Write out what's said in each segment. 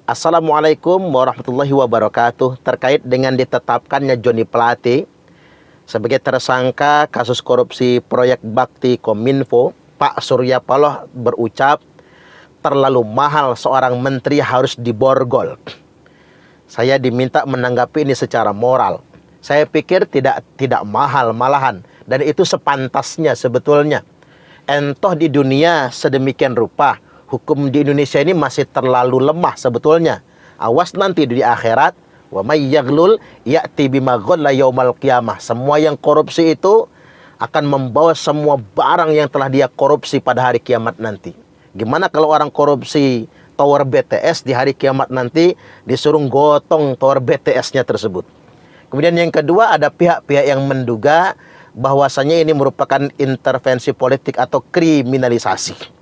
Assalamualaikum warahmatullahi wabarakatuh. Terkait dengan ditetapkannya Joni Plate sebagai tersangka kasus korupsi proyek bakti Kominfo, Pak Surya Paloh berucap terlalu mahal seorang menteri harus diborgol. Saya diminta menanggapi ini secara moral. Saya pikir tidak mahal malahan, dan itu sepantasnya sebetulnya. Entoh di dunia sedemikian rupa, hukum di Indonesia ini masih terlalu lemah sebetulnya. Awas nanti di akhirat, wa may yaghlul ya'ti bima ghalla yaumal qiyamah. Semua yang korupsi itu akan membawa semua barang yang telah dia korupsi pada hari kiamat nanti. Gimana kalau orang korupsi tower BTS di hari kiamat nanti disuruh gotong tower BTS-nya tersebut. Kemudian yang kedua, ada pihak-pihak yang menduga bahwasanya ini merupakan intervensi politik atau kriminalisasi.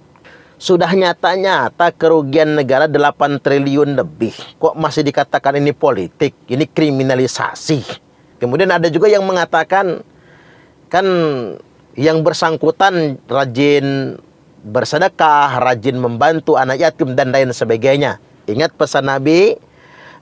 Sudah nyata-nyata kerugian negara 8 triliun lebih. Kok masih dikatakan ini politik, ini kriminalisasi. Kemudian ada juga yang mengatakan, kan yang bersangkutan rajin bersedekah, rajin membantu anak yatim dan lain sebagainya. Ingat pesan Nabi,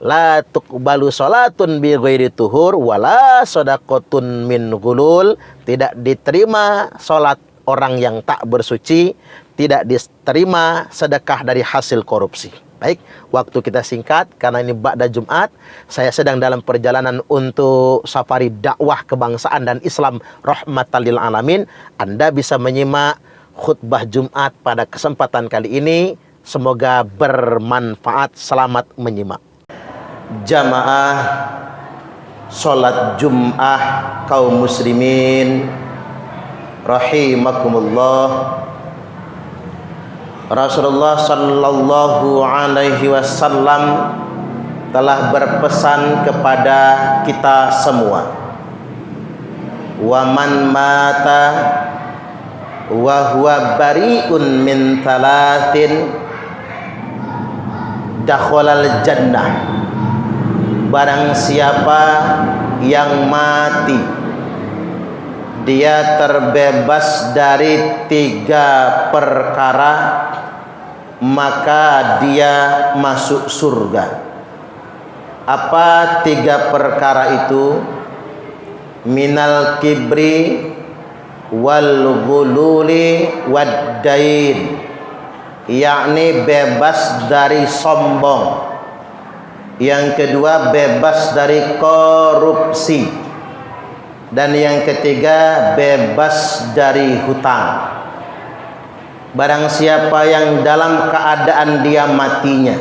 la tuqbalu salatun bi ghairi tuhur wala shadaqatun min ghulul. Tidak diterima salat orang yang tak bersuci, tidak diterima sedekah dari hasil korupsi. Baik, waktu kita singkat karena ini ba'da Jumat. Saya sedang dalam perjalanan untuk safari dakwah kebangsaan dan Islam rahmatan lil alamin. Anda bisa menyimak khutbah Jumat pada kesempatan kali ini. Semoga bermanfaat. Selamat menyimak. Jamaah sholat Jum'ah kaum muslimin rahimakumullah. Rasulullah sallallahu alaihi wasallam telah berpesan kepada kita semua, wa man mata wa huwa bari'un min thalathin dakhalal jannah. Barang siapa yang mati dia terbebas dari 3 perkara, maka dia masuk surga. Apa 3 perkara itu? Minal kibri wal ghululi wad dain, yakni bebas dari sombong. Yang kedua, bebas dari korupsi. Dan yang ketiga, bebas dari hutang. Barang siapa yang dalam keadaan dia matinya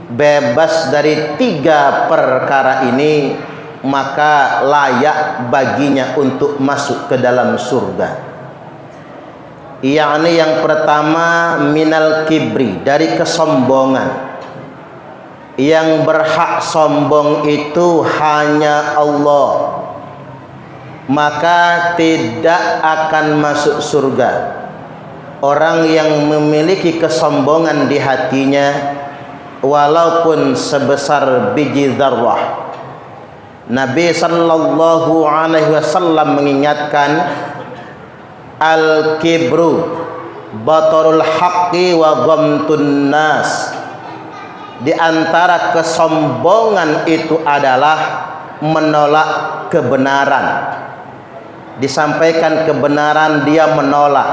bebas dari 3 perkara ini, maka layak baginya untuk masuk ke dalam surga. Yakni yang pertama, minal kibri, dari kesombongan. Yang berhak sombong itu hanya Allah, maka tidak akan masuk surga orang yang memiliki kesombongan di hatinya walaupun sebesar biji dzarrah. Nabi sallallahu alaihi wasallam mengingatkan, al-kibru batarul haqqi wa ghamtun nas. Di antara kesombongan itu adalah menolak kebenaran. Disampaikan kebenaran dia menolak,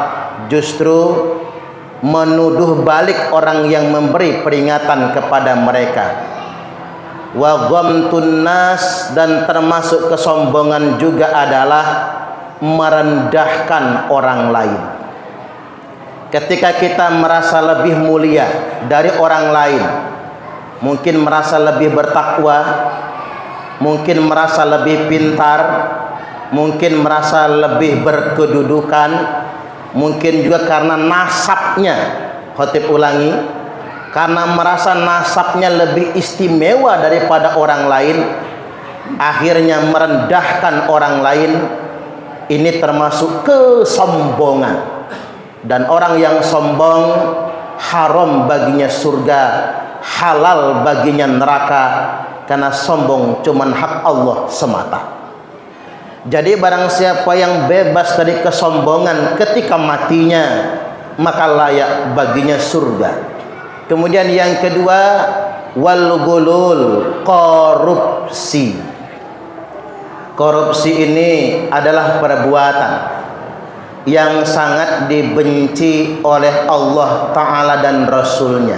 justru menuduh balik orang yang memberi peringatan kepada mereka. Wa ghamtun nas, dan termasuk kesombongan juga adalah merendahkan orang lain. Ketika kita merasa lebih mulia dari orang lain, mungkin merasa lebih bertakwa, mungkin merasa lebih pintar, mungkin merasa lebih berkedudukan, mungkin juga karena nasabnya, khotib ulangi, karena merasa nasabnya lebih istimewa daripada orang lain, akhirnya merendahkan orang lain. Ini termasuk kesombongan. Dan orang yang sombong haram baginya surga, halal baginya neraka, karena sombong cuman hak Allah semata. Jadi barang siapa yang bebas dari kesombongan ketika matinya, maka layak baginya surga. Kemudian yang kedua, wal gulul, korupsi. Korupsi ini adalah perbuatan yang sangat dibenci oleh Allah Ta'ala dan Rasulnya.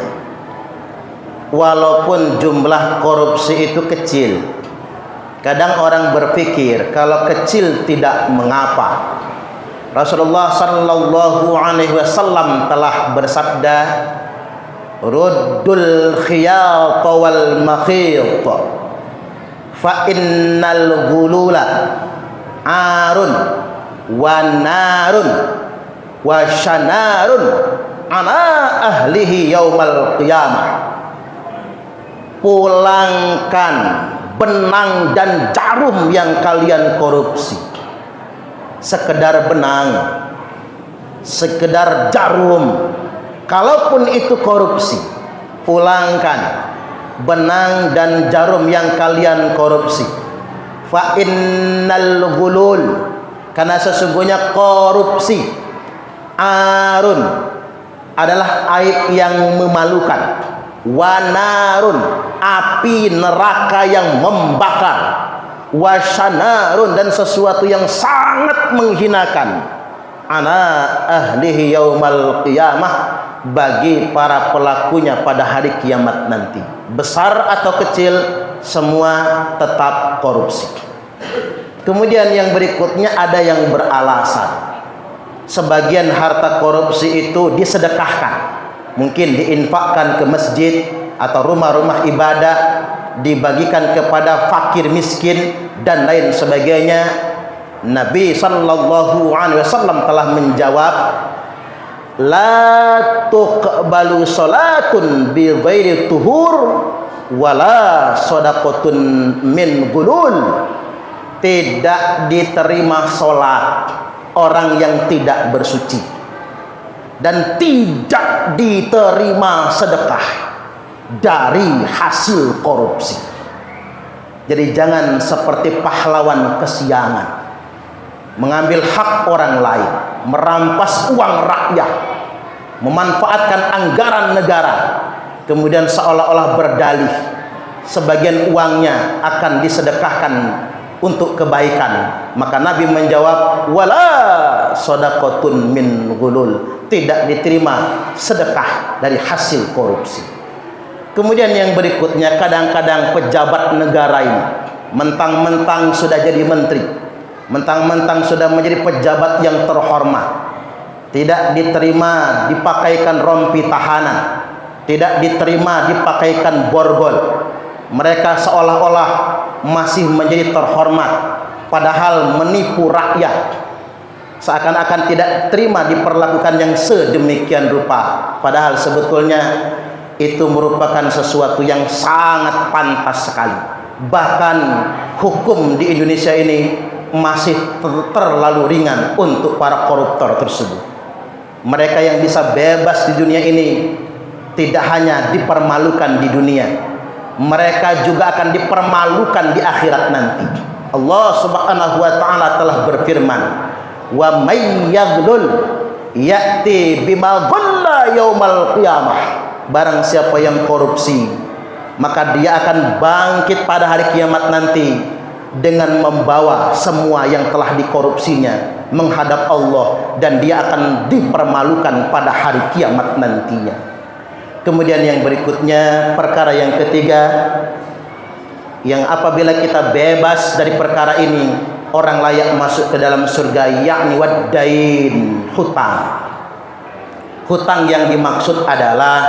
Walaupun jumlah korupsi itu kecil, kadang orang berpikir kalau kecil tidak mengapa. Rasulullah Sallallahu Alaihi Wasallam telah bersabda, ruddul khiyat wal makhit fa innal ghulula arun wa narun wa syanarun ala ahlihi yaumal qiyamah. Pulangkan benang dan jarum yang kalian korupsi. Sekedar benang, sekedar jarum, kalaupun itu korupsi, pulangkan benang dan jarum yang kalian korupsi. Fa innal ghulul, karena sesungguhnya korupsi, arun, adalah aib yang memalukan, wanarun, api neraka yang membakar, wasyanarun, dan sesuatu yang sangat menghinakan, ana ahlihi yaumal qiyamah, bagi para pelakunya pada hari kiamat nanti. Besar atau kecil, semua tetap korupsi. Kemudian yang berikutnya ada yang beralasan sebagian harta korupsi itu disedekahkan, mungkin diinfakkan ke masjid atau rumah-rumah ibadah, dibagikan kepada fakir miskin dan lain sebagainya. Nabi Sallallahu Alaihi Wasallam telah menjawab, la tuqbalu salatun bi ghairi tuhur wala shadaqatun min gulul. Tidak diterima salat orang yang tidak bersuci, dan tidak diterima sedekah dari hasil korupsi. Jadi jangan seperti pahlawan kesiangan, mengambil hak orang lain, merampas uang rakyat, memanfaatkan anggaran negara, kemudian seolah-olah berdalih sebagian uangnya akan disedekahkan untuk kebaikan. Maka Nabi menjawab, wala shadaqatun min ghulul, tidak diterima sedekah dari hasil korupsi. Kemudian yang berikutnya, kadang-kadang pejabat negara ini mentang-mentang sudah jadi menteri, mentang-mentang sudah menjadi pejabat yang terhormat, tidak diterima dipakaikan rompi tahanan, tidak diterima dipakaikan borgol. Mereka seolah-olah masih menjadi terhormat, padahal menipu rakyat. Seakan-akan tidak terima diperlakukan yang sedemikian rupa, padahal sebetulnya itu merupakan sesuatu yang sangat pantas sekali. Bahkan hukum di Indonesia ini masih terlalu ringan untuk para koruptor tersebut. Mereka yang bisa bebas di dunia ini tidak hanya dipermalukan di dunia, mereka juga akan dipermalukan di akhirat nanti. Allah Subhanahu wa taala telah berfirman, wa may yaghlul ya'ti bima ghalla yaumal qiyamah. Barang siapa yang korupsi, maka dia akan bangkit pada hari kiamat nanti dengan membawa semua yang telah dikorupsinya menghadap Allah, dan dia akan dipermalukan pada hari kiamat nantinya. Kemudian yang berikutnya, perkara yang ketiga, yang apabila kita bebas dari perkara ini, orang layak masuk ke dalam surga, yakni waddain, hutang. Hutang yang dimaksud adalah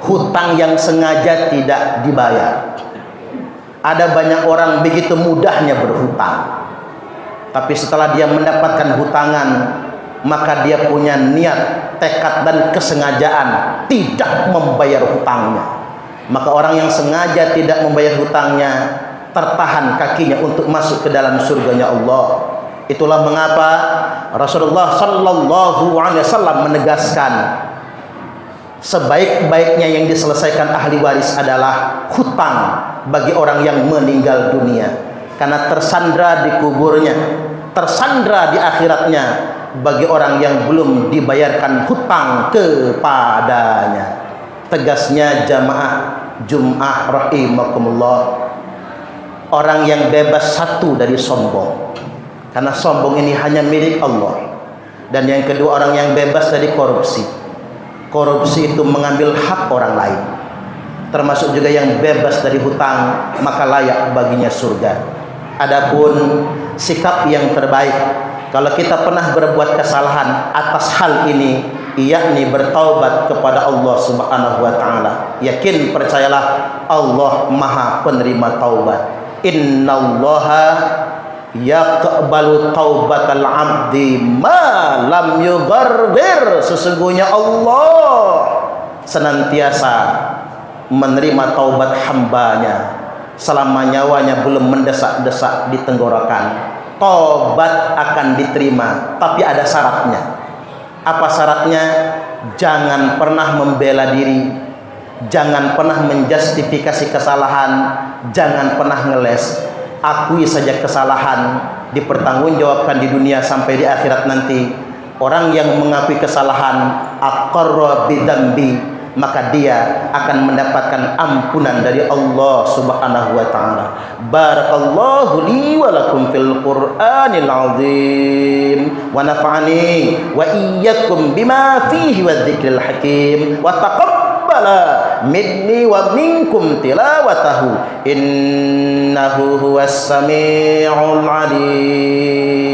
hutang yang sengaja tidak dibayar. Ada banyak orang begitu mudahnya berhutang, tapi setelah dia mendapatkan hutangan, maka dia punya niat, tekad, dan kesengajaan tidak membayar hutangnya. Maka orang yang sengaja tidak membayar hutangnya, tertahan kakinya untuk masuk ke dalam surganya Allah. Itulah mengapa Rasulullah Sallallahu Alaihi Wasallam menegaskan, sebaik-baiknya yang diselesaikan ahli waris adalah hutang bagi orang yang meninggal dunia, karena tersandra di kuburnya, tersandra di akhiratnya bagi orang yang belum dibayarkan hutang kepadanya. Tegasnya jamaah, Jum'ah rahimakumullah. Orang yang bebas satu dari sombong, karena sombong ini hanya milik Allah. Dan yang kedua, orang yang bebas dari korupsi. Korupsi itu mengambil hak orang lain. Termasuk juga yang bebas dari hutang, maka layak baginya surga. Adapun sikap yang terbaik, kalau kita pernah berbuat kesalahan atas hal ini, yakni bertaubat kepada Allah Subhanahu wa taala. Yakin, percayalah, Allah Maha penerima taubat. Innallaha yaqbalu taubatal abdi ma lam yughargir. Sesungguhnya Allah senantiasa menerima taubat hambanya selama nyawanya belum mendesak-desak di tenggorokan. Taubat akan diterima, tapi ada syaratnya. Apa syaratnya? Jangan pernah membela diri, jangan pernah menjustifikasi kesalahan, jangan pernah ngeles. Akui saja kesalahan, dipertanggungjawabkan di dunia sampai di akhirat nanti. Orang yang mengakui kesalahan, aqarra bidzambi, maka dia akan mendapatkan ampunan dari Allah Subhanahu wa taala. Barakallahu li wa lakum fil Qur'anil azim wa nafa'ani wa iyyakum bima fihi wadh-dhikril hakim wa taqabbala minni wa minkum tilawatahu innahu huwas samiul alim.